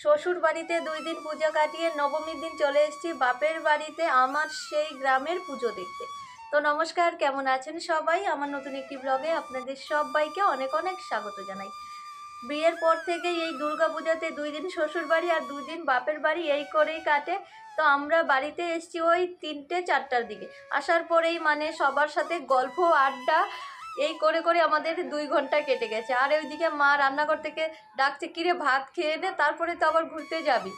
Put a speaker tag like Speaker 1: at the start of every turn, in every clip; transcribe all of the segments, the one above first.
Speaker 1: শ্বশুর বাড়িতে 2 দিন পূজা কাটিয়ে নবমীর দিন চলে এসেছি বাপের বাড়িতে আমার সেই গ্রামের পুজো দেখতে। তো নমস্কার, কেমন আছেন সবাই? আমার নতুন একটি ব্লগে আপনাদের সবাইকে অনেক অনেক স্বাগত জানাই। বিয়ের পর থেকেই এই দুর্গা পূজাতে 2 দিন শ্বশুর বাড়ি আর 2 দিন বাপের বাড়ি এই করেই কাটে। তো আমরা বাড়িতে এসেছি ওই 3টে-4টার দিকে। আসার পরেই মানে সবার সাথে গল্প আড্ডা এই করে করে আমাদের 2 ঘন্টা কেটে গেছে। আর ওইদিকে মা রান্নাঘর থেকে ডাকছে, কিরে ভাত খেয়ে নে, তারপরে তো আবার ঘুরতে যাবি।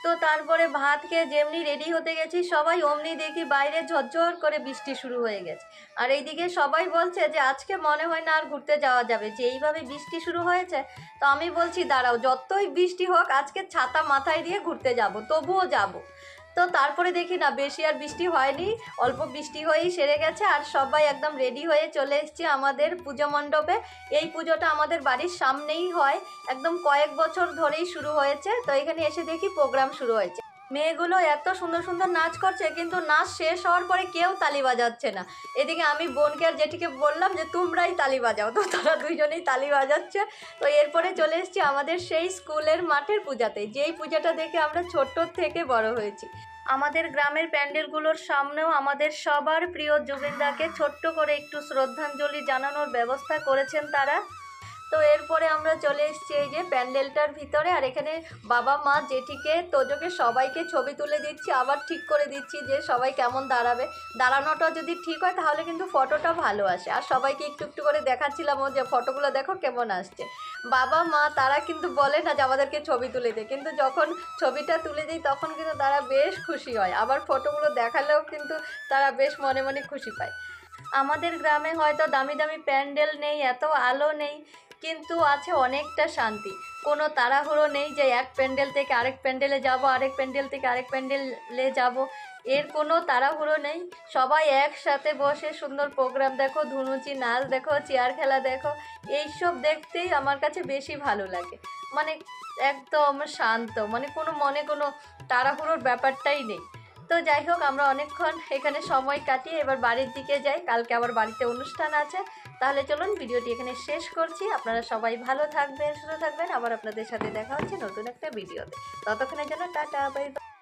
Speaker 1: তো তারপরে ভাত খেয়ে যেমনি রেডি হতে গেছি সবাই, অমনি দেখি বাইরে ঝরঝর করে বৃষ্টি শুরু হয়ে গেছে। আর এইদিকে সবাই বলছে যে আজকে মনে হয় না আর ঘুরতে যাওয়া যাবে, যে এইভাবে বৃষ্টি শুরু হয়েছে। তো আমি বলছি দাঁড়াও, যতই বৃষ্টি হোক আজকে ছাতা মাথায় দিয়ে ঘুরতে যাব, তবুও যাব। তো তারপরে দেখি না, বেশি আর বৃষ্টি হয়নি, অল্প বৃষ্টি হয়েই সেরে গেছে। আর সবাই একদম রেডি হয়ে চলে এসেছি আমাদের পুজো মণ্ডপে। এই পুজোটা আমাদের বাড়ির সামনেই হয়, একদম কয়েক বছর ধরেই শুরু হয়েছে। তো এখানে এসে দেখি প্রোগ্রাম শুরু হয়েছে, মেয়েগুলো এত সুন্দর সুন্দর নাচ করছে, কিন্তু নাচ শেষ হওয়ার পরে কেউ তালি বাজাচ্ছে না। এদিকে আমি বোনকে আর জেঠিকে বললাম যে তোমরাই তালি বাজাও, তো তারা দুইজনেই তালি বাজাচ্ছে। তো এরপরে চলে এসেছি আমাদের সেই স্কুলের মাঠের পূজাতে, যেই পূজাটা দেখে আমরা ছোট্ট থেকে বড় হয়েছি। আমাদের গ্রামের প্যান্ডেলগুলোর সামনেও আমাদের সবার প্রিয় জুবিনদাকে ছোট্ট করে একটু শ্রদ্ধাঞ্জলি জানানোর ব্যবস্থা করেছেন তারা। তো এরপরে আমরা চলে এসেছি এই যে প্যান্ডেলটার ভিতরে। আর এখানে বাবা মা জেঠিকে তোজোকে সবাইকে ছবি তুলে দিচ্ছি, আবার ঠিক করে দিচ্ছি যে সবাই কেমন দাঁড়াবে। দাঁড়ানোটা যদি ঠিক হয় তাহলে কিন্তু ফটোটা ভালো আসে। আর সবাইকে একটু একটু করে দেখাচ্ছিলাম ও যে ফটোগুলো দেখো কেমন আসছে। বাবা মা তারা কিন্তু বলে না যে আমাদেরকে ছবি তুলে দে, কিন্তু যখন ছবিটা তুলে দিই তখন কিন্তু তারা বেশ খুশি হয়। আবার ফটোগুলো দেখালেও কিন্তু তারা বেশ মনে মনে খুশি পায়। আমাদের গ্রামে হয়তো দামি দামি প্যান্ডেল নেই, এত আলো নেই, কিন্তু আছে অনেকটা শান্তি। কোনো তাড়াহুড়ো নেই যে এক প্যান্ডেল থেকে আরেক প্যান্ডেলে যাব, আরেক প্যান্ডেল থেকে আরেক প্যান্ডেলে যাব, এর কোনো তাড়াহুড়ো নেই। সবাই একসাথে বসে সুন্দর প্রোগ্রাম দেখো, ধুনুচি নাচ দেখো, চেয়ার খেলা দেখো, এইসব দেখতেই আমার কাছে বেশি ভালো লাগে। মানে একদম শান্ত, মানে কোনো তাড়াহুড়োর ব্যাপারটাই নেই। তো যাই হোক, আমরা অনেকক্ষণ এখানে সময় কাটিয়ে এবার বাড়ির দিকে যাই, কালকে আবার বাড়িতে অনুষ্ঠান আছে। তাহলে চলুন ভিডিওটি এখানে শেষ করছি। আপনারা সবাই ভালো থাকবেন, সুস্থ থাকবেন। আবার আপনাদের সাথে দেখা হচ্ছে নতুন একটা ভিডিওতে। ততক্ষণের জন্য টাটা, বাই বাই।